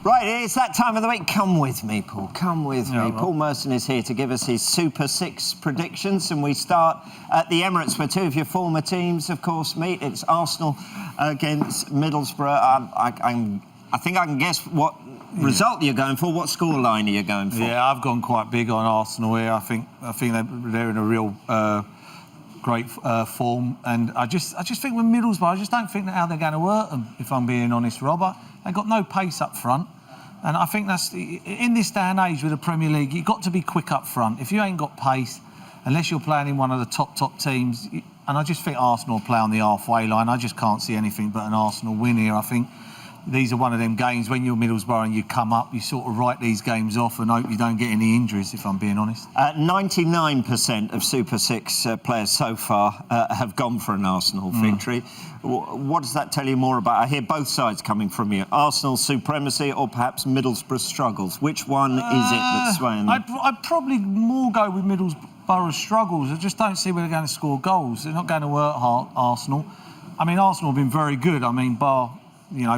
Right, it's that time of the week. Come with me, Paul. Come with me. Right. Paul Merson is here to give us his Super 6 predictions, and we start at the Emirates where two of your former teams, of course, meet. It's Arsenal against Middlesbrough. I think I can guess what result you're going for. What scoreline are you going for? Yeah, I've gone quite big on Arsenal here. I think they're in a real great form, and I just think with Middlesbrough, I just don't think that how they're going to hurt them. If I'm being honest, Robert, they've got no pace up front, and I think that's in this day and age with the Premier League, you've got to be quick up front. If you ain't got pace, unless you're playing in one of the top teams, and I just think Arsenal play on the halfway line. I just can't see anything but an Arsenal win here. I think these are one of them games when you're Middlesbrough and you come up, you sort of write these games off and hope you don't get any injuries, if I'm being honest. 99% of Super 6 players so far have gone for an Arsenal victory. What does that tell you more about? I hear both sides coming from you. Arsenal supremacy or perhaps Middlesbrough struggles? Which one is it that's swaying them? I'd probably more go with Middlesbrough struggles. I just don't see where they're going to score goals. They're not going to hurt Arsenal. I mean, Arsenal have been very good. I mean, bar...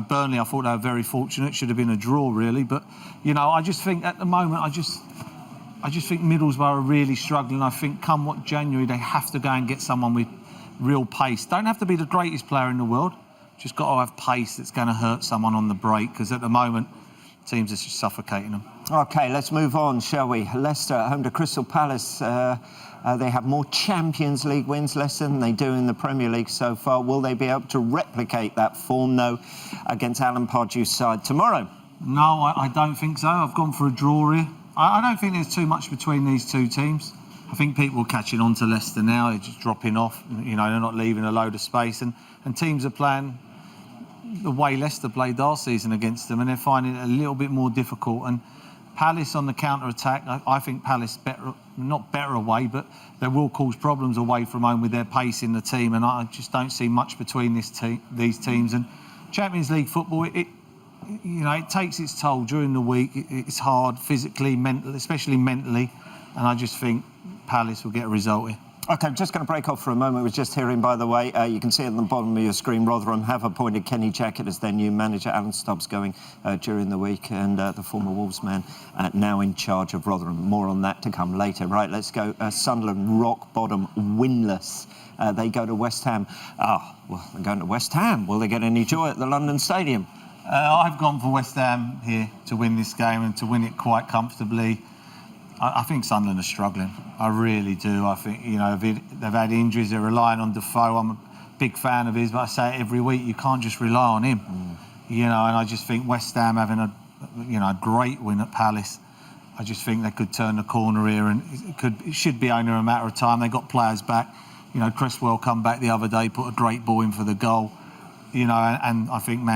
Burnley, I thought they were very fortunate. Should have been a draw, really. But, I just think at the moment, I just think Middlesbrough are really struggling. I think come what January, they have to go and get someone with real pace. Don't have to be the greatest player in the world. Just got to have pace that's going to hurt someone on the break, because at the moment, teams are just suffocating them. OK, let's move on, shall we? Leicester at home to Crystal Palace. They have more Champions League wins, Leicester, than they do in the Premier League so far. Will they be able to replicate that form, though, against Alan Pardew's side tomorrow? No, I don't think so. I've gone for a draw here. I don't think there's too much between these two teams. I think people are catching on to Leicester now. They're just dropping off. They're not leaving a load of space. And teams are playing the way Leicester played last season against them, and they're finding it a little bit more difficult. And Palace on the counter-attack, I think Palace not better away, but they will cause problems away from home with their pace in the team, and I just don't see much between these teams. And Champions League football, it takes its toll during the week. It's hard physically, mentally, especially mentally, and I just think Palace will get a result here. OK, I'm just going to break off for a moment. We're just hearing, by the way, you can see at the bottom of your screen, Rotherham have appointed Kenny Jackett as their new manager. Alan Stubbs going during the week, and the former Wolves man now in charge of Rotherham. More on that to come later. Right, let's go. Sunderland, rock bottom, winless. They go to West Ham. Well, they're going to West Ham. Will they get any joy at the London Stadium? I've gone for West Ham here to win this game and to win it quite comfortably. I think Sunderland are struggling. I really do. I think, they've had injuries. They're relying on Defoe. I'm a big fan of his, but I say it every week, you can't just rely on him. And I just think West Ham having a great win at Palace, I just think they could turn the corner here, and it should be only a matter of time. They got players back. Cresswell come back the other day, put a great ball in for the goal. And I think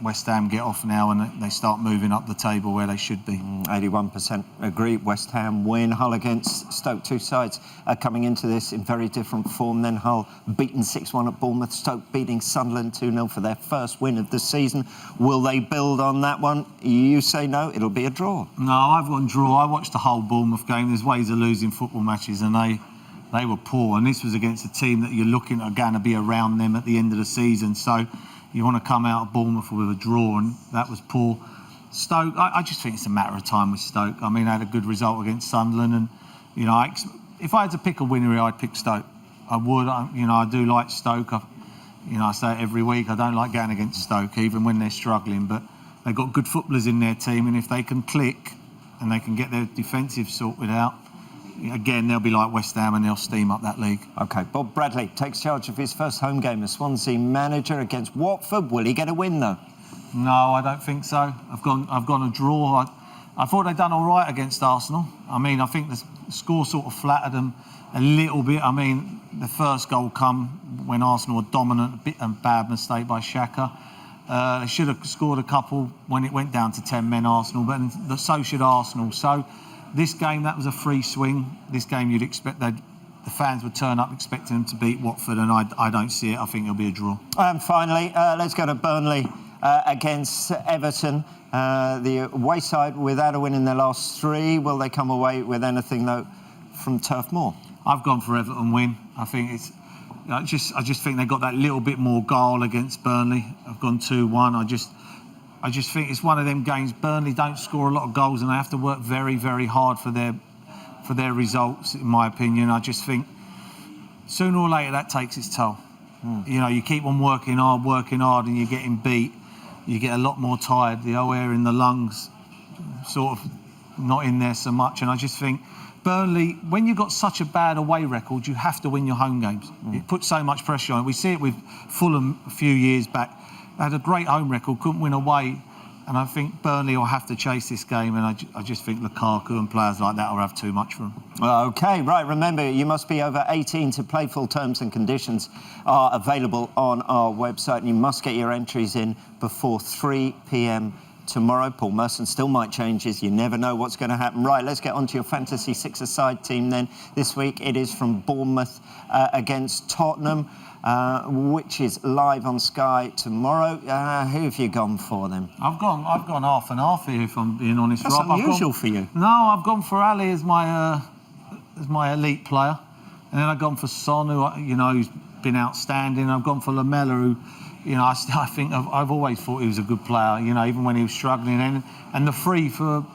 West Ham get off now and they start moving up the table where they should be. 81% agree. West Ham win. Hull against Stoke. Two sides are coming into this in very different form. Then Hull beaten 6-1 at Bournemouth. Stoke beating Sunderland 2-0 for their first win of the season. Will they build on that one? You say no, it'll be a draw. No, I've gone draw. I watched the whole Bournemouth game. There's ways of losing football matches, and they were poor, and this was against a team that you're looking at going to be around them at the end of the season. So you want to come out of Bournemouth with a draw, and that was poor. Stoke, I just think it's a matter of time with Stoke. I mean, they had a good result against Sunderland, and if I had to pick a winner here, I'd pick Stoke. I would. I do like Stoke. I say it every week. I don't like going against Stoke, even when they're struggling. But they've got good footballers in their team, and if they can click and they can get their defensive sorted out, again, they'll be like West Ham and they'll steam up that league. OK, Bob Bradley takes charge of his first home game as Swansea manager against Watford. Will he get a win, though? No, I don't think so. I've gone a draw. I thought they'd done all right against Arsenal. I mean, I think the score sort of flattered them a little bit. I mean, the first goal come when Arsenal were dominant, a bit of a bad mistake by Xhaka. They should have scored a couple when it went down to 10 men, Arsenal, but so should Arsenal. So this game, that was a free swing. This game, you'd expect the fans would turn up expecting them to beat Watford, and I don't see it. I think it'll be a draw. And finally, let's go to Burnley against Everton. The away side without a win in their last three. Will they come away with anything, though, from Turf Moor? I've gone for Everton win. I think I just think they got that little bit more goal against Burnley. I've gone 2-1. I just think it's one of them games. Burnley don't score a lot of goals, and they have to work very, very hard for their results, in my opinion. I just think sooner or later that takes its toll. You know, you keep on working hard, and you're getting beat. You get a lot more tired. The old air in the lungs sort of not in there so much. And I just think Burnley, when you've got such a bad away record, you have to win your home games. It puts so much pressure on it. We see it with Fulham a few years back. They had a great home record, couldn't win away. And I think Burnley will have to chase this game, and I just think Lukaku and players like that will have too much for them. OK, right, remember, you must be over 18 to play. Full terms and conditions are available on our website, and you must get your entries in before 3 p.m. tomorrow. Paul Merson still might change his. You never know what's going to happen. Right, let's get on to your Fantasy Six-a-side team then. This week it is from Bournemouth against Tottenham, which is live on Sky tomorrow. Who have you gone for then? I've gone half and half here, if I'm being honest. That's Rob. unusual for you. No, I've gone for Ali as my elite player, and then I've gone for Son, who's been outstanding. I've gone for Lamella, who, I think I've always thought he was a good player. Even when he was struggling, and the free for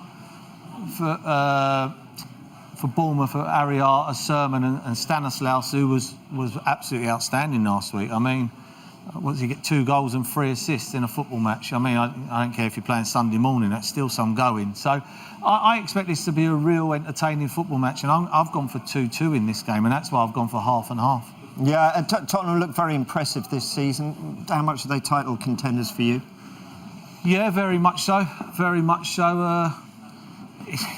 Bournemouth, for Ariarta, Sermon and Stanislaus, who was absolutely outstanding last week. I mean, what did he get? 2 goals and 3 assists in a football match. I mean, I don't care if you're playing Sunday morning, that's still some going. So I expect this to be a real entertaining football match, and I've gone for 2-2 in this game, and that's why I've gone for half and half. Yeah, Tottenham look very impressive this season. How much are they title contenders for you? Yeah, very much so. Very much so.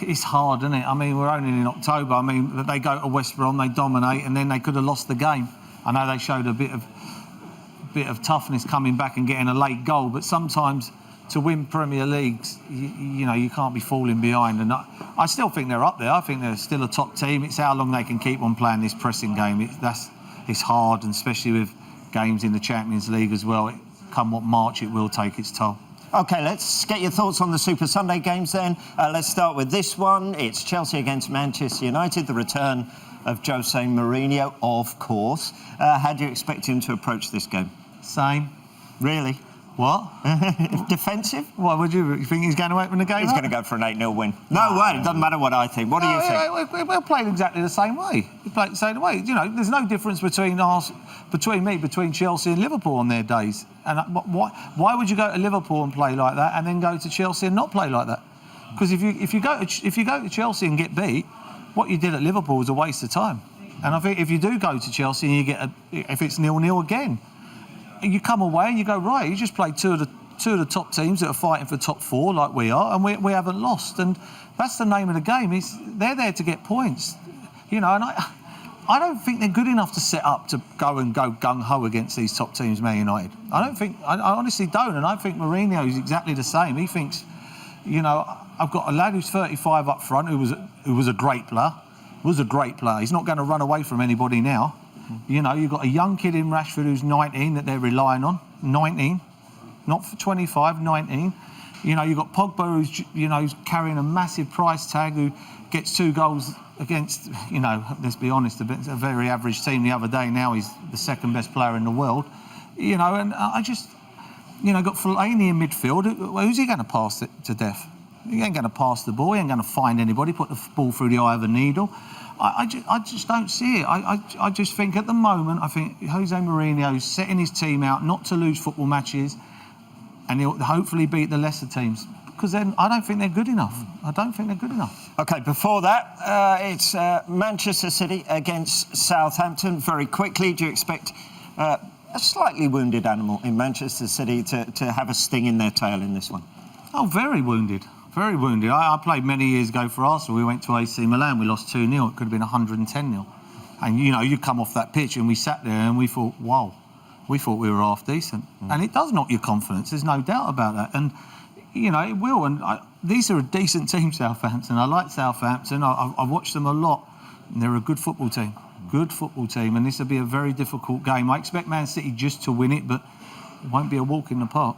It's hard, isn't it? I mean, we're only in October. I mean, they go to West Brom, they dominate, and then they could have lost the game. I know they showed a bit of toughness coming back and getting a late goal, but sometimes to win Premier Leagues, you can't be falling behind. And I still think they're up there. I think they're still a top team. It's how long they can keep on playing this pressing game. It's hard, and especially with games in the Champions League as well. Come what March, it will take its toll. OK, let's get your thoughts on the Super Sunday games then. Let's start with this one. It's Chelsea against Manchester United, the return of Jose Mourinho, of course. How do you expect him to approach this game? Same. Really? What? Defensive? What would you think he's going to open the game? He's going to go for an 8-0 win. No way, it doesn't matter what I think. What do you think? We're playing exactly the same way. We play the same way. There's no difference between Chelsea and Liverpool on their days. And why would you go to Liverpool and play like that, and then go to Chelsea and not play like that? Because if you go to Chelsea and get beat, what you did at Liverpool was a waste of time. And I think if you do go to Chelsea and you get if it's 0-0 again, you come away and you go, right, you just played two of the top teams that are fighting for top 4 like we are, and we haven't lost. And that's the name of the game. They're there to get points. And I don't think they're good enough to set up to go gung-ho against these top teams, Man United. I honestly don't. And I think Mourinho is exactly the same. He thinks, I've got a lad who's 35 up front who was a great player. He's not going to run away from anybody now. You've got a young kid in Rashford who's 19 that they're relying on. 19, not for 25, 19. You've got Pogba who's carrying a massive price tag, who gets 2 goals against, let's be honest, a very average team the other day. Now he's the second best player in the world. And I just, got Fellaini in midfield. Who's he going to pass it to death? He ain't going to pass the ball. He ain't going to find anybody, put the ball through the eye of a needle. I just don't see it. I just think at the moment, I think Jose Mourinho's setting his team out not to lose football matches, and he'll hopefully beat the lesser teams, because then I don't think they're good enough. OK, before that, it's Manchester City against Southampton. Very quickly, do you expect a slightly wounded animal in Manchester City to have a sting in their tail in this one? Oh, very wounded. Very wounded. I played many years ago for Arsenal. We went to AC Milan. We lost 2-0. It could have been 110-0. And, you come off that pitch and we sat there and we thought, wow, we thought we were half decent. And it does knock your confidence. There's no doubt about that. And, it will. And these are a decent team, Southampton. I like Southampton. I've watched them a lot. And they're a good football team. And this will be a very difficult game. I expect Man City just to win it, but it won't be a walk in the park.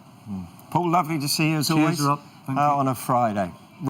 Paul, lovely to see you as always. Cheers, Rob. On a Friday.